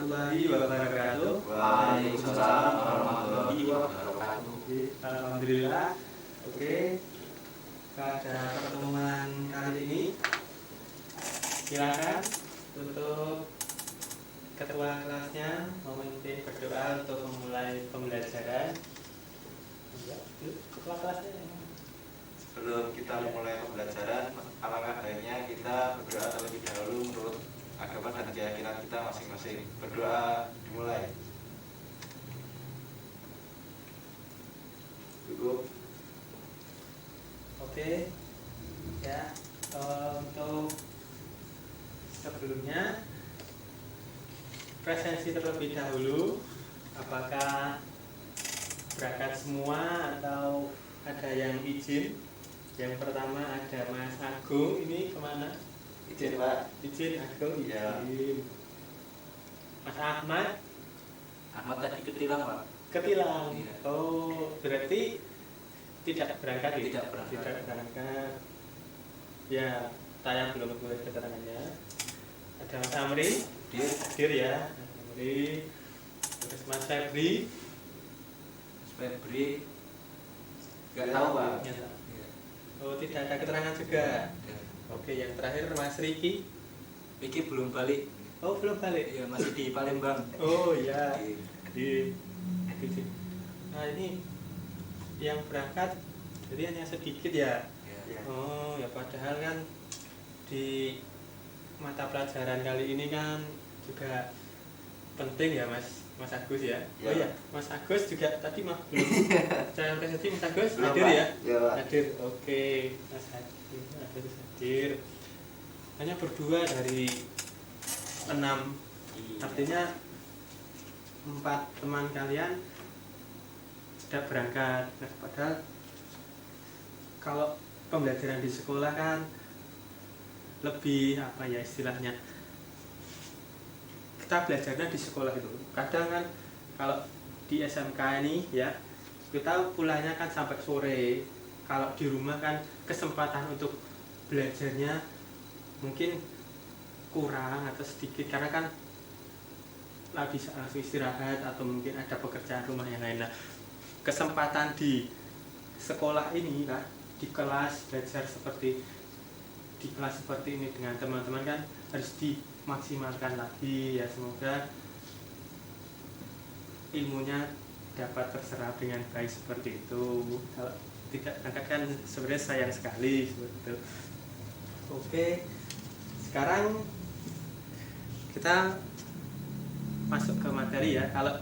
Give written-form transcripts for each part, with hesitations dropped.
warahmatullahi wabarakatuh. Waalaikumsalam warahmatullahi wabarakatuh. Alhamdulillah. Oke. Pada pertemuan kali ini, silakan untuk ketua kelasnya memimpin berdoa untuk memulai pembelajaran. Ya, ketua kelasnya. Sebelum kita memulai pembelajaran, alangkah baiknya kita berdoa terlebih dahulu menurut agama dan keyakinan kita masing-masing. Berdoa dimulai. Cukup. Oke. Ya, untuk sebelumnya presensi terlebih dahulu. Apakah berangkat semua atau ada yang izin? Yang pertama ada Mas Agung, ini kemana? Izin Pak. Izin Agung, Ya. izin. Mas Ahmad Ahmad tadi ketilang Pak. ketilang. Iya. Oh, berarti tidak berangkat ya? Tidak berangkat. Tidak berangkat. Ya, saya belum boleh keterangannya. Ada Mas Amri, hadir ya. Mas Amri. Terus Mas Febri. Febri nggak tahu Pak. Ya. Iya. Oh, tidak ada keterangan juga. Ya. Oke, yang terakhir Mas Riki. Vicky belum balik. Oh, belum balik. Iya, masih di Palembang. Oh iya. Iya. Di. Nah, ini yang berangkat jadi hanya sedikit ya. Iya. Oh, ya padahal kan di mata pelajaran kali ini kan juga penting ya Mas Agus ya. Ya. Oh iya, Mas Agus juga tadi mah belum. Saya presentasi Mas Agus Belum, hadir Pak. ya? Ya, Pak. Hadir. Oke, Mas Agus hadir. Hanya berdua dari 6. Artinya 4 teman kalian sudah berangkat. Nah, padahal kalau pembelajaran di sekolah kan lebih apa ya istilahnya, kita belajarnya di sekolah itu. Kadang kan kalau di SMK ini ya kita pulangnya kan sampai sore. Kalau di rumah kan kesempatan untuk belajarnya mungkin kurang atau sedikit karena kan bisa langsung istirahat atau mungkin ada pekerjaan rumah yang lain. Nah, kesempatan di sekolah ini lah, di kelas belajar di kelas seperti ini dengan teman-teman kan harus dimaksimalkan lagi ya. Semoga ilmunya dapat terserap dengan baik seperti itu. Kalau tidak angkat kan sebenarnya sayang sekali seperti itu. Oke, sekarang kita masuk ke materi ya. Kalau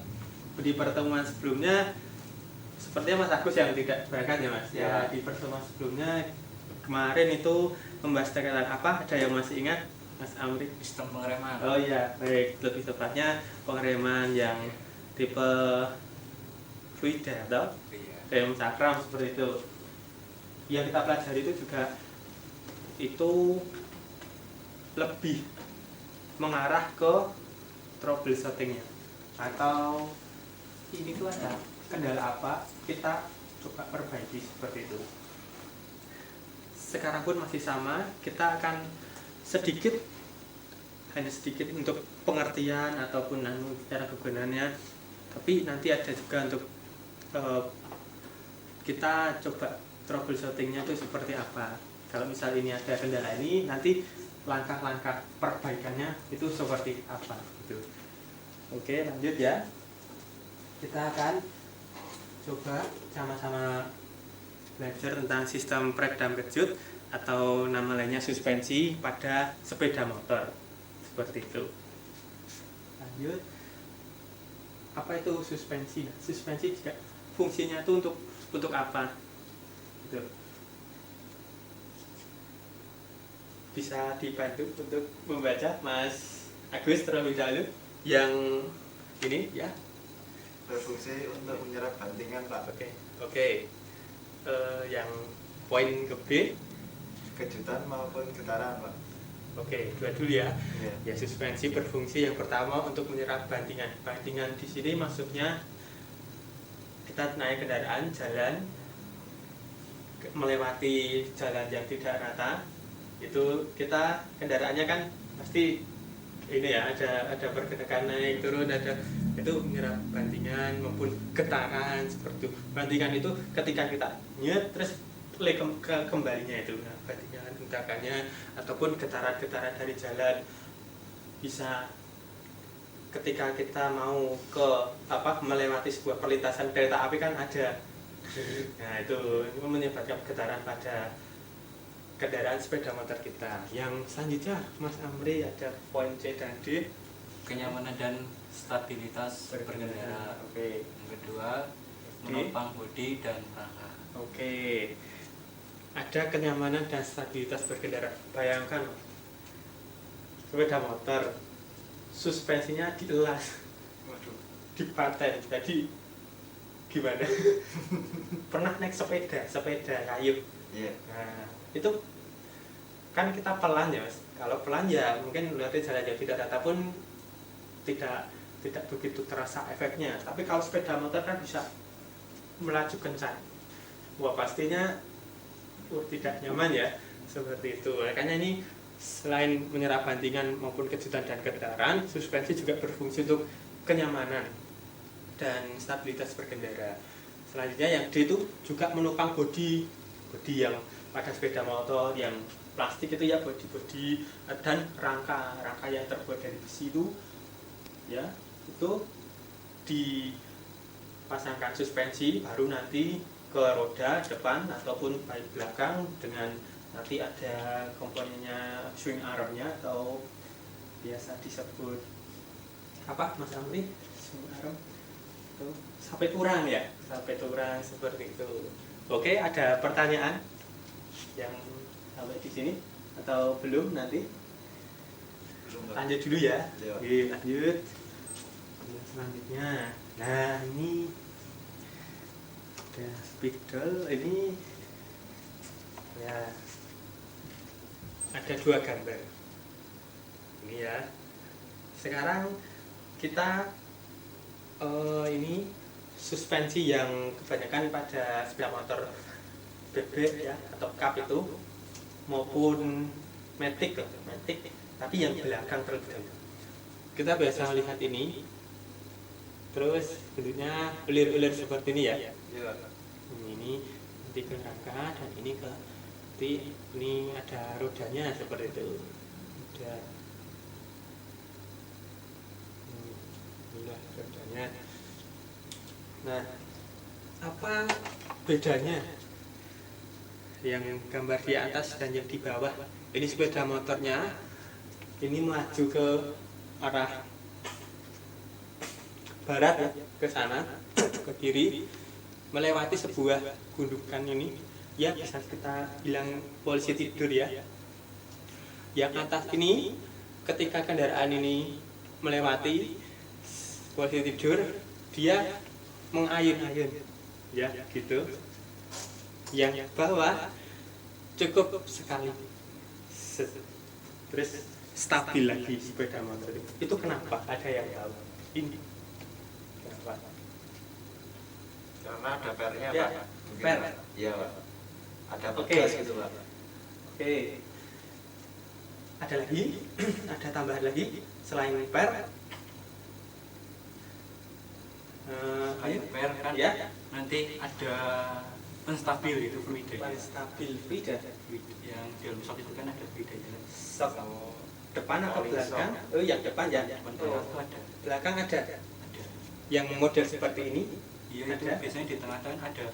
di pertemuan sebelumnya sepertinya Mas Agus yang tidak berangkat ya Mas. Ya. Di pertemuan sebelumnya kemarin itu membahas tentang apa? Ada yang masih ingat Mas Amri? Sistem pengereman. Oh iya, baik. Lebih tepatnya pengereman yang tipe fluida atau Iya. rem cakram seperti itu. Yang kita pelajari itu juga itu lebih mengarah ke troubleshootingnya, atau ini tuh ada kendala apa kita coba perbaiki seperti itu. Sekarang pun masih sama, kita akan hanya sedikit untuk pengertian ataupun cara kegunaannya, tapi nanti ada juga untuk kita coba troubleshootingnya itu seperti apa. Kalau misal ini ada kendala ini, nanti langkah-langkah perbaikannya itu seperti apa gitu. Oke, lanjut ya. Kita akan coba sama-sama belajar tentang sistem peredam kejut atau nama lainnya suspensi pada sepeda motor. Seperti itu. Lanjut. Apa itu suspensi? Suspensi juga fungsinya itu untuk apa? Gitu. Bisa dibantu untuk membaca Mas Agus terlebih dahulu yang ini ya. Berfungsi untuk menyerap bantingan Pak. Oke. Yang poin ke B, Kejutan maupun getaran Pak. oke, dua dulu ya. Iya. Ya, suspensi berfungsi yang pertama untuk menyerap bantingan. Bantingan di sini maksudnya kita naik kendaraan jalan melewati jalan yang tidak rata, itu kita kendaraannya kan pasti ini ya, ada pergerakan naik turun, ada itu menyerap bantingan maupun getaran seperti itu. Bantingan itu ketika kita nyet terus kembalinya itu, nah, bantingan getarannya ataupun getaran-getaran dari jalan. Bisa ketika kita mau ke melewati sebuah perlintasan kereta api kan ada, nah itu menyebabkan getaran pada kendaraan sepeda motor kita. Yang selanjutnya Mas Amri ada poin C dan D, kenyamanan dan stabilitas berkendara. Oke. Yang kedua, menopang bodi dan rangka. Oke. Ada kenyamanan dan stabilitas berkendara. Bayangkan sepeda motor suspensinya dielas, Waduh. dipaten. Jadi gimana? Pernah naik sepeda kayu. Iya. Nah, itu kan kita pelan ya Mas. Kalau pelan ya mungkin melewati jalan yang tidak rata pun tidak begitu terasa efeknya. Tapi kalau sepeda motor kan bisa melaju kencang. Wah, pastinya tidak nyaman ya seperti itu. Makanya ini selain menyerap bantingan maupun kejutan dan getaran, suspensi juga berfungsi untuk kenyamanan dan stabilitas berkendara. Selanjutnya yang D itu juga menopang bodi yang pada sepeda motor yang plastik itu ya, bodi dan rangka yang terbuat dari besi itu ya, itu dipasangkan suspensi baru nanti ke roda depan ataupun baik belakang dengan nanti ada komponennya swing armnya atau biasa disebut apa Mas Amri, swing arm itu sampai turang ya, sampai turang seperti itu. Oke, ada pertanyaan yang sampai di sini atau belum? Nanti Belum, Pak. lanjut dulu ya. Iya. Oke, lanjut. Yang selanjutnya, nah ini ada spidol, ini ya ada 2 gambar ini ya. Sekarang kita ini suspensi yang kebanyakan pada sepeda motor bebek ya atau kap itu maupun matic, tapi yang belakang terlebih dahulu. Kita biasa lihat ini, terus bentuknya ulir-ulir seperti ini ya. Iya. Ini nanti ke rangka dan ini ke ini ada rodanya seperti itu. Ada inilah rodanya. Nah, apa bedanya yang gambar di atas dan yang di bawah? Ini sepeda motornya ini melaju ke arah barat ya, ke sana, ke kiri, melewati sebuah gundukan ini ya, bisa kita bilang polisi tidur ya. Yang atas ini ketika kendaraan ini melewati polisi tidur, dia mengayun-ayun ya gitu. Yang bawah cukup sekali terus stabil lagi sepeda motor itu. Kenapa? Ada yang tahu ini kenapa? Karena ada pernya, Ya, Pak. Mungkin, per. Pak. Iya, Pak. Ada Oke. pegas gitu, Pak. Oke, ada lagi ada tambahan lagi selain per. Kayak per kan Ya, nanti ada penstabil itu fluidanya. stabil fluida Yang di dalam shock itu kan ada fluidanya. sok depan atau belakang? Oh, yang depan ya. Depan belakang itu ada. Belakang ada. Ada. Yang model seperti ini. Iya, itu Ada. biasanya di tengah-tengah ada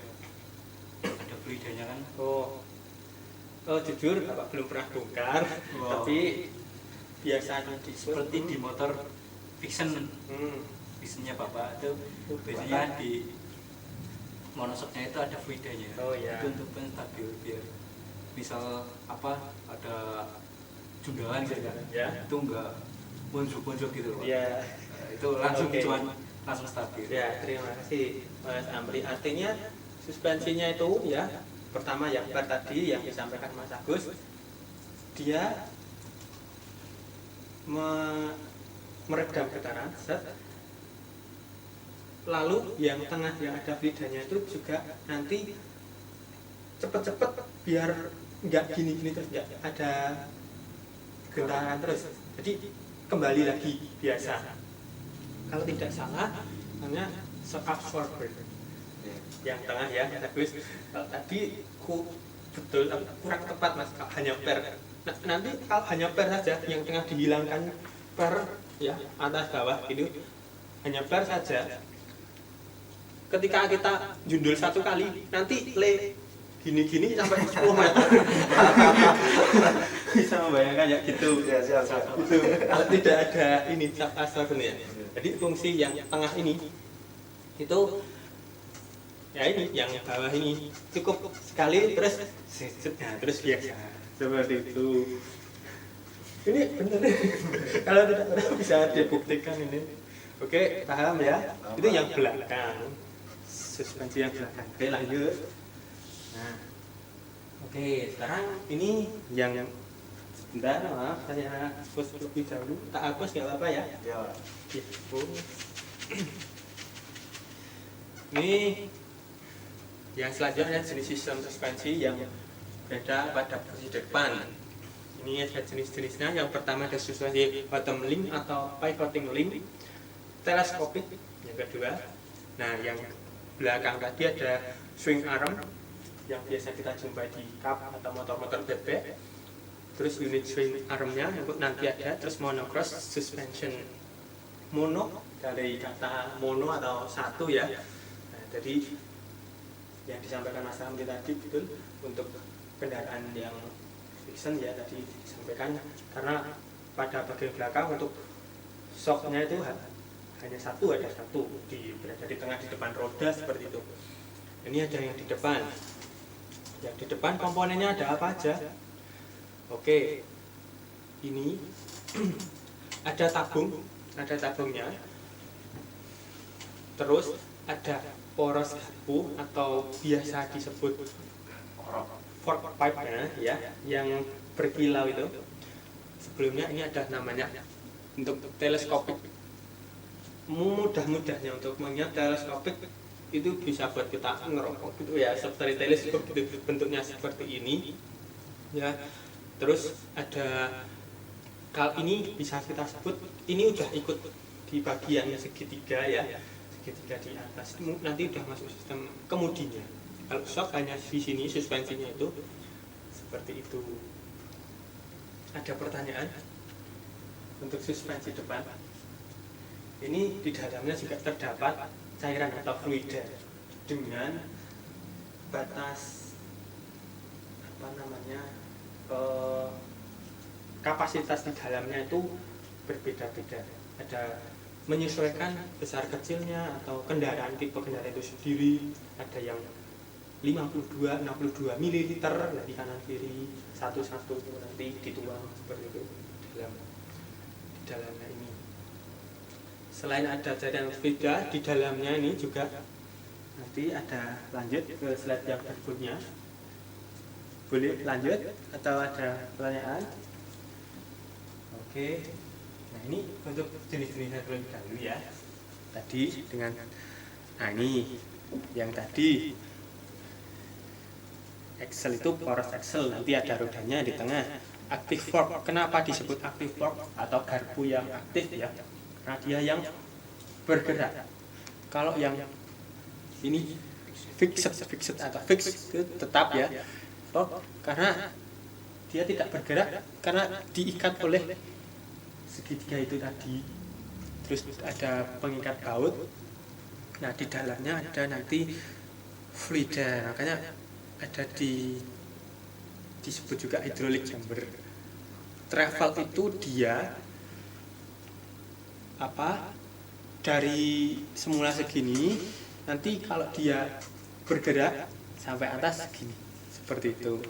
fluidanya kan. Oh, jujur Bapak belum pernah bongkar, Wow. tapi biasanya Seperti di motor fiction, nya Bapak itu biasanya di monosoknya itu ada fluidanya. Oh, iya. Itu untuk penstabil biar misal ada jundalan gitu kan. Ya. Itu enggak bonjok-bonjok gitu Pak. Ya. Itu langsung Oke. cuman langsung stabil. Ya, terima kasih Mas Amri. Artinya suspensinya itu ya, pertama yang tadi yang disampaikan Mas Agus, dia meredam getaran, lalu yang tengah yang ada fluidanya itu juga nanti cepet-cepet biar nggak gini-gini terus, nggak ada getaran terus. Jadi kembali lagi biasa. Kalau tidak salah namanya shock absorber yang tengah ya, bagus. Kalau tadi betul tapi kurang tepat mas, hanya per. Nah, nanti kalau hanya per saja, yang tengah dihilangkan per ya, atas bawah itu hanya per saja. Ketika kita jundul satu kali, nanti gini-gini sampai 10 meter. Bisa membayangkan ya gitu. Ya, siap. Gitu. Kalau tidak ada ini shock absorber ya. Jadi fungsi yang tengah ini itu ya ini yang bawah ini cukup sekali terus terus biasa seperti itu. Ini benar. Kalau tidak benar bisa dibuktikan ini. Oke, paham ya? Itu yang belakang. Suspensi yang belakang. Oke, lanjut. Nah. Oke, sekarang ini yang sebentar, maaf saya hapus lebih dahulu. Tak hapus nggak apa-apa ya? Ya. Dihapus. Ini yang selanjutnya jenis sistem suspensi yang beda pada posisi depan. Ini ada jenis-jenisnya. Yang pertama ada suspensi bottom link atau pivoting link, teleskopik yang kedua. Nah, yang belakang tadi ada swing arm yang biasa kita jumpai di kap atau motor-motor bebek. Terus unit swing armnya yang nanti ada. Terus monocross suspension. Mono dari kata mono atau satu ya. Nah, jadi yang disampaikan Mas Ramli tadi betul untuk kendaraan yang fiction ya tadi disampaikan, karena pada bagian belakang untuk shocknya itu hanya satu, ada satu berada di tengah di depan roda seperti itu. Ini ada yang di depan. Yang di depan komponennya ada apa aja? Oke, ini ada tabungnya. Terus ada poros garpu atau biasa disebut fork pipe-nya ya, yang berkilau itu. Sebelumnya ini ada namanya untuk teleskopik. Mudah-mudahnya untuk mengingat teleskopik itu bisa buat kita ngerokok gitu ya, seperti teleskop gitu, bentuknya seperti ini ya. Terus ada ini bisa kita sebut ini udah ikut di bagian segitiga ya, segitiga di atas nanti udah masuk sistem kemudinya. Kalau shock hanya di sini suspensinya itu seperti itu. Ada pertanyaan untuk suspensi depan? Ini di dalamnya juga terdapat cairan atau fluida dengan batas kapasitas di dalamnya itu berbeda-beda. Ada menyesuaikan besar kecilnya atau tipe kendaraan itu sendiri. Ada yang 52, 62 ml dari kanan kiri satu-satu nanti dituang seperti itu di dalamnya ini. Selain ada cairan fluida di dalamnya ini juga nanti ada, lanjut ke slide yang berikutnya. Boleh lanjut atau ada pertanyaan? Oke. Nah, ini untuk jenis-jenisnya terlebih dahulu ya. Tadi dengan ini yang tadi axle itu poros axle, nanti ada rodanya di tengah. Active fork, kenapa disebut active fork atau garpu yang aktif ya? Karena dia yang bergerak. Kalau yang ini fixed atau fix itu tetap ya, karena dia tidak bergerak karena diikat oleh segitiga itu tadi. Terus ada pengikat baut. Nah, di dalamnya ada nanti fluida, makanya ada disebut juga hydraulic chamber. Travel itu dia dari semula segini, nanti kalau dia bergerak sampai atas segini seperti itu.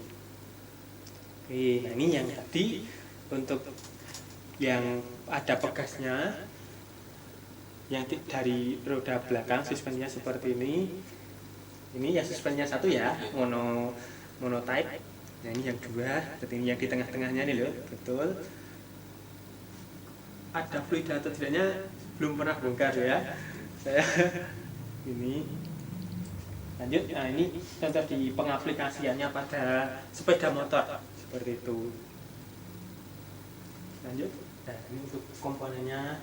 Oke, nah ini yang tadi untuk yang ada pegasnya, yang dari roda belakang suspensinya seperti ini. Ini ya suspensinya satu ya, monotype. Nah, ini yang dua, seperti ini yang di tengah-tengahnya nih loh, betul. Ada fluida atau tidaknya belum pernah bongkar ya. Saya ini lanjut. Nah, ini contoh di pengaplikasiannya pada sepeda motor seperti itu. Lanjut. Nah, ini untuk komponennya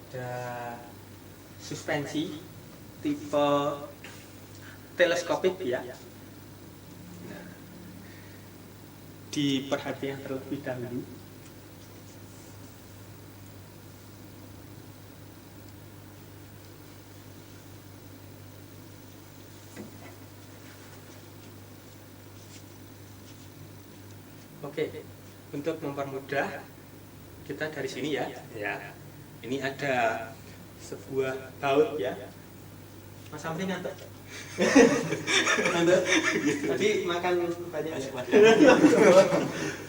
ada suspensi tipe teleskopik ya. Nah, diperhatikan terlebih dahulu. Oke, untuk mempermudah kita dari sini ya. Ya. Ini ada sebuah baut ya. Mas Amri ngantuk. Ngantuk. Tadi makan banyak ya.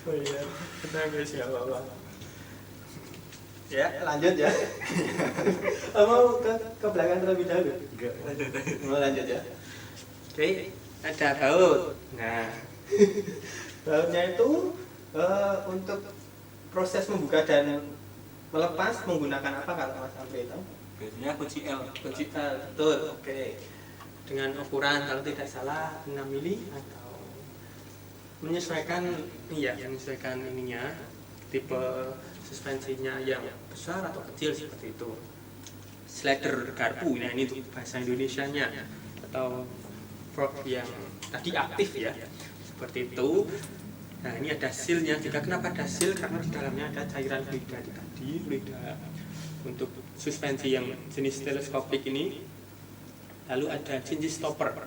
Oh iya. Kenapa siapa Pak? Ya, lanjut ya. Mau ke belakang terlebih dahulu? Enggak. Mau lanjut ya. Oke, ada baut. Nah, bautnya itu untuk proses membuka dan melepas menggunakan apa kalau Mas Amri tahu? Biasanya kunci L. Kunci L, betul. Oke. Dengan ukuran kalau tidak salah 6 mili atau menyesuaikan ininya, tipe suspensinya yang besar atau kecil seperti itu. Slider garpu, nah ini untuk bahasa Indonesianya, atau prop yang tadi aktif ya, seperti itu. Nah ini ada sealnya juga. Kenapa ada seal? Karena di dalamnya ada cairan fluida tadi, fluida untuk suspensi yang jenis teleskopik ini. Lalu ada jenis stopper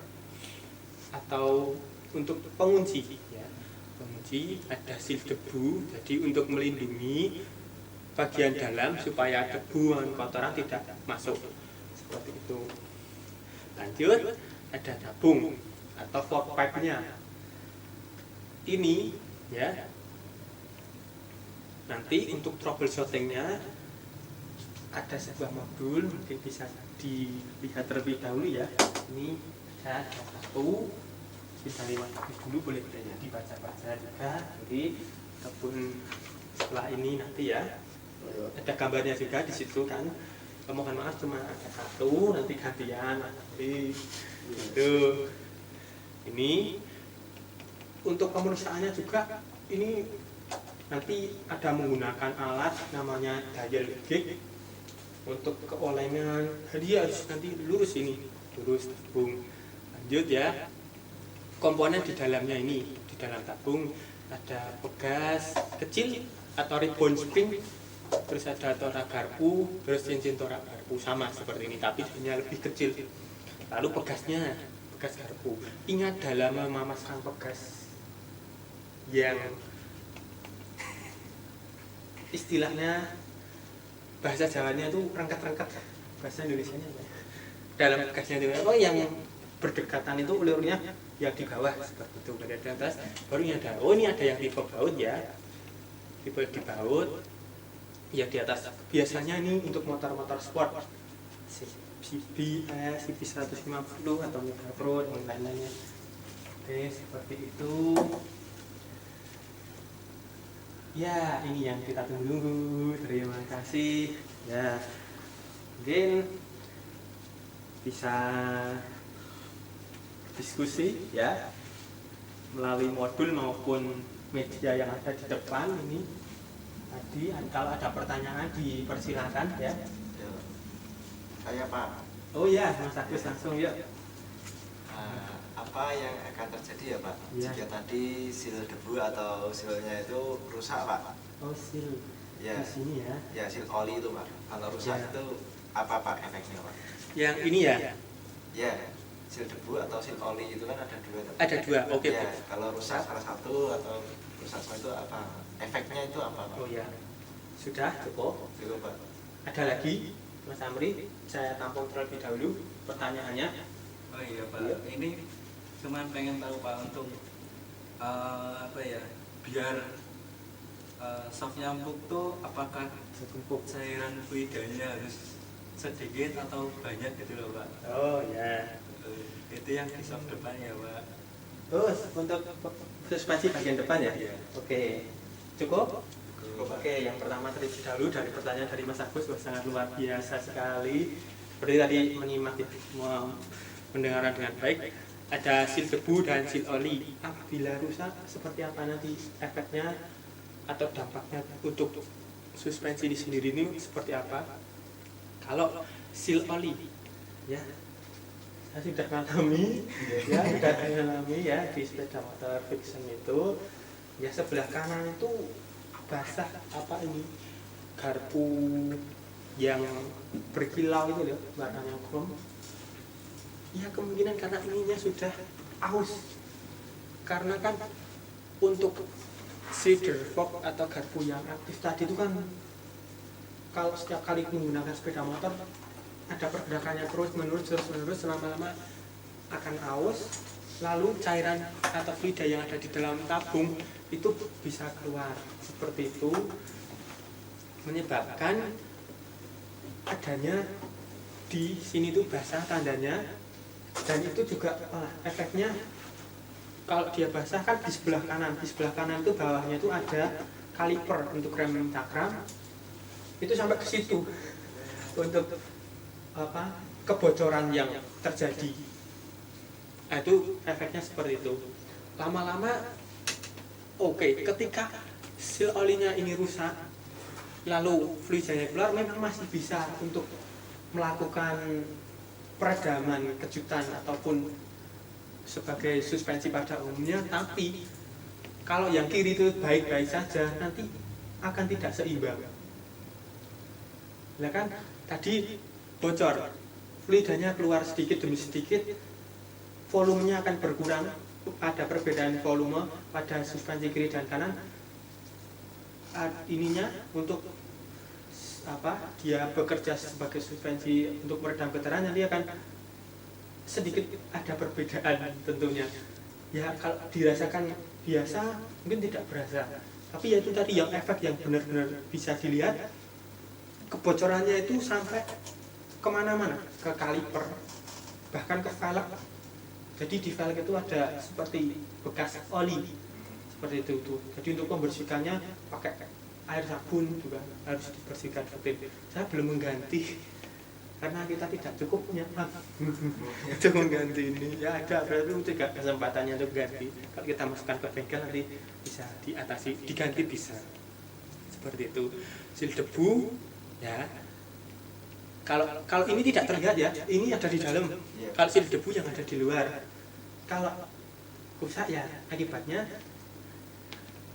atau untuk pengunci ya. Pengunci ada seal debu, jadi untuk melindungi bagian dalam supaya debu dan kotoran tidak masuk seperti itu. Lanjut, ada tabung atau fork pipe-nya. Ini ya, nanti untuk troubleshooting-nya ada sebuah modul, mungkin bisa dilihat terlebih dahulu ya. Ini ada satu, bisa lewat dulu, boleh dibaca-baca juga. Jadi ataupun setelah ini nanti ya, ada gambarnya juga di situ kan. Mohon maaf cuma ada satu, nanti gantian. Jadi itu. Ini untuk pemeriksaannya juga ini nanti ada menggunakan alat namanya dial gauge untuk keolengan. Jadi harus nanti lurus ini, lurus tabung. Lanjut ya. Komponen di dalamnya ini, di dalam tabung ada pegas kecil atau ribbon spring, terus ada torak garpu, terus cincin torak garpu sama seperti ini, tapi hanya lebih kecil. Lalu pegasnya, pegas garpu. Ingat dalam memasang pegas yang istilahnya bahasa Jawanya itu rengkat-rengkat, bahasa Indonesianya apa? Dalam pegasnya itu yang berdekatan itu ulurnya yang di bawah seperti itu, pada di atas baru yang ada. Oh ini ada yang tipe baut ya, tipe di baut ya di atas. Biasanya ini untuk motor-motor sport CBS, CB 150 atau Mega Pro dan lain-lainnya. Oke, seperti itu. Ya, ini yang kita tunggu. Terima kasih. Ya, mungkin bisa diskusi ya melalui modul maupun media yang ada di depan ini. Tadi kalau ada pertanyaan dipersilakan ya. Saya Pak. Oh ya, Mas Agus langsung ya. Apa yang akan terjadi ya Pak Ya. jika tadi seal debu atau sealnya itu rusak Pak? Oh seal Ya. di sini ya. Ya seal oli itu Pak. Kalau rusak Ya. itu apa Pak efeknya Pak? Yang ini ya. Ya, seal debu atau seal oli itu kan ada dua. Ada dua. Oke. Ya, kalau rusak salah satu atau rusak semua itu apa? Efeknya itu apa Pak? Oh ya. Sudah cukup. Itu Pak. Ada lagi Mas Amri, saya tampung terlebih dahulu pertanyaannya. Oh iya Pak, ini cuman pengen tahu Pak untuk apa ya, biar softnya empuk tuh apakah cairan fluidanya harus sedikit atau banyak gitu loh Pak? Oh ya. Itu yang di soft depan ya Pak. Terus untuk suspensi bagian depan ya? Iya. Oke. Cukup? Oke, yang pertama terlebih dahulu dari pertanyaan dari Mas Agus, sangat luar biasa sekali. Seperti tadi menyimak mendengarkan dengan baik. Ada seal debu dan seal oli. Apabila rusak, seperti apa nanti efeknya atau dampaknya untuk suspensi di sendiri ini seperti apa. Kalau seal oli, ya, saya sudah mengalami, ya di sepeda motor fiction itu, ya sebelah kanan itu basah apa ini garpu yang berkilau itu loh, warnanya krom. Ya kemungkinan karena ininya sudah aus, karena kan untuk cedar fog atau garpu yang aktif tadi itu kan kalau setiap kali menggunakan sepeda motor ada pergerakannya terus menerus lama-lama akan aus, lalu cairan atau fluida yang ada di dalam tabung itu bisa keluar seperti itu, menyebabkan adanya di sini tuh basah tandanya. Dan itu juga efeknya kalau dia basah kan di sebelah kanan itu bawahnya itu ada kaliper untuk rem cakram, itu sampai ke situ untuk apa kebocoran yang terjadi. Nah, itu efeknya seperti itu. Lama-lama ketika seal olinya ini rusak lalu fluidanya keluar, memang masih bisa untuk melakukan peredaman kejutan ataupun sebagai suspensi pada umumnya, tapi kalau yang kiri itu baik-baik saja nanti akan tidak seimbang. Nah kan tadi bocor, fluidanya keluar sedikit demi sedikit, volumenya akan berkurang, ada perbedaan volume pada suspensi kiri dan kanan. Ininya untuk dia bekerja sebagai suspensi untuk meredam getaran, nanti akan sedikit ada perbedaan tentunya. Ya kalau dirasakan biasa mungkin tidak berasa, tapi ya itu tadi yang efek yang benar-benar bisa dilihat, kebocorannya itu sampai kemana-mana, ke kaliper, bahkan ke velg. Jadi di velg itu ada seperti bekas oli seperti itu tuh. Jadi untuk membersihkannya pakai air sabun juga harus dibersihkan rutin. Saya belum mengganti karena kita tidak cukup nyaman untuk mengganti ini. Ya ada, berarti juga kesempatannya untuk ganti. Kalau kita masukkan ke bengkel nanti bisa diatasi, diganti bisa. Seperti itu. Seal debu, ya. Kalau ini tidak terlihat ya, ini ada di dalam. Kalau seal debu yang ada di luar. Kalau rusak ya akibatnya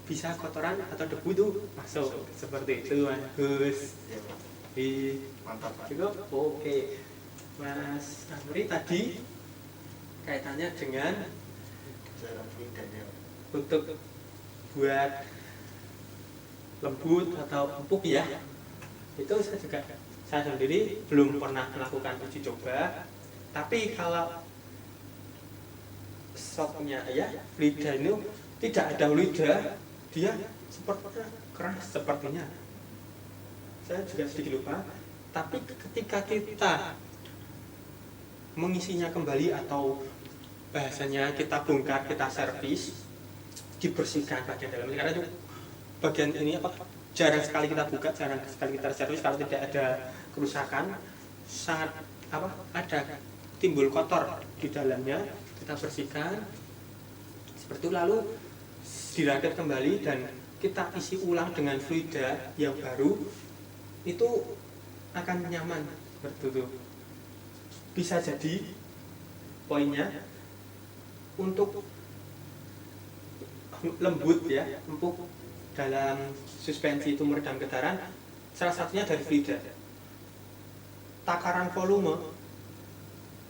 bisa kotoran atau debu itu masuk seperti itu, Mas. Mantap, Pak. Cukup? Oke. Mas Amri tadi kaitannya dengan untuk buat lembut atau empuk ya. Itu saya sendiri belum pernah melakukan uji coba. Tapi kalau shocknya ya, lidah ini tidak ada lidah, dia seperti keras sepertinya. Saya juga sedikit lupa. Tapi ketika kita mengisinya kembali atau bahasanya kita bongkar, kita servis, dibersihkan bagian dalam, karena itu bagian ini jarang sekali kita buka, jarang sekali kita servis kalau tidak ada kerusakan, sangat ada timbul kotor di dalamnya, kita bersihkan seperti itu, lalu dirakit kembali dan kita isi ulang dengan fluida yang baru, itu akan nyaman seperti itu. Bisa jadi poinnya untuk lembut ya, empuk dalam suspensi itu meredam getaran, salah satunya dari fluida. Takaran volume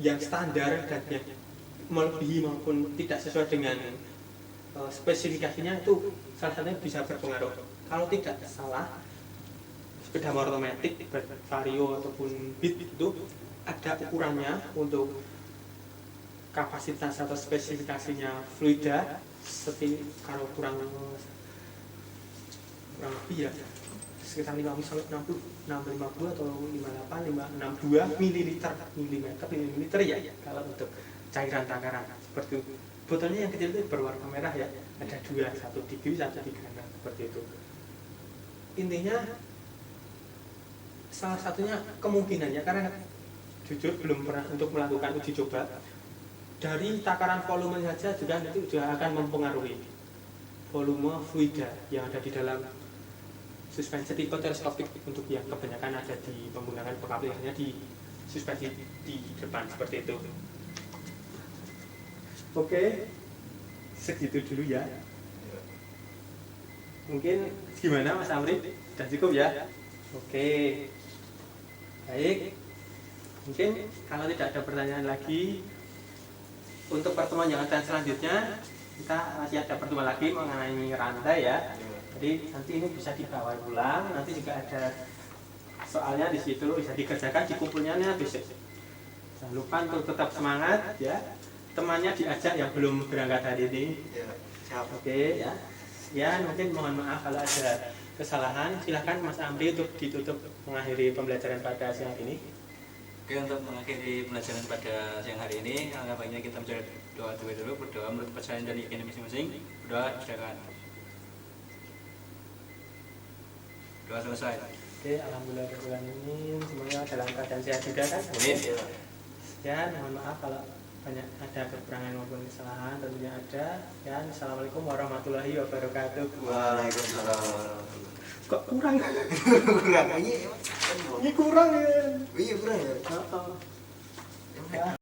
yang standar dan yang melebihi maupun tidak sesuai dengan spesifikasinya itu salah satunya bisa berpengaruh. Kalau tidak salah, sepeda motor otomatis vario ataupun beat itu ada ukurannya untuk kapasitas atau spesifikasinya fluida, seperti kalau kurang lebih ya sekitar 50 sampai 60, 650 atau 58, 562 mililiter ya kalau untuk cairan takaran seperti itu. Botolnya yang kecil itu berwarna merah ya, ada dua, satu di kiri, satu di kanan seperti itu. Intinya salah satunya kemungkinannya, karena jujur belum pernah untuk melakukan uji coba, dari takaran volume saja juga nanti juga akan mempengaruhi volume fluida yang ada di dalam suspensi tipe teleskopik untuk yang kebanyakan ada di menggunakan aplikasinya di suspensi di depan seperti itu. Oke, segitu dulu ya. Mungkin gimana Mas Amri? Sudah cukup ya? Oke, baik. Mungkin kalau tidak ada pertanyaan lagi, untuk pertemuan yang akan selanjutnya kita masih ada pertemuan lagi mengenai rantai ya. Jadi nanti ini bisa dibawa pulang, nanti juga ada soalnya di situ bisa dikerjakan di kumpulnya besok. Jangan lupa untuk tetap semangat ya. Temannya diajak yang belum berangkat hari ini. Ya, siap. Oke ya. Ya mungkin mohon maaf kalau ada kesalahan. Silahkan Mas Amri untuk ditutup mengakhiri pembelajaran pada siang ini. Oke, untuk mengakhiri pembelajaran pada siang hari ini, alangkah baiknya kita menjadi doa dulu, berdoa menurut kepercayaan dan yakin masing-masing. Berdoa, silakan. Doa selesai. Oke, alhamdulillah semuanya dalam keadaan sehat juga kan? Amin. Ya, mohon maaf kalau banyak ada kekurangan maupun kesalahan, tentunya ada. Ya, assalamualaikum warahmatullahi wabarakatuh. Waalaikumsalam. Kok kurang? Kurang. Ini kurang ya. Iya kurang ya. Oh, oh. Ya.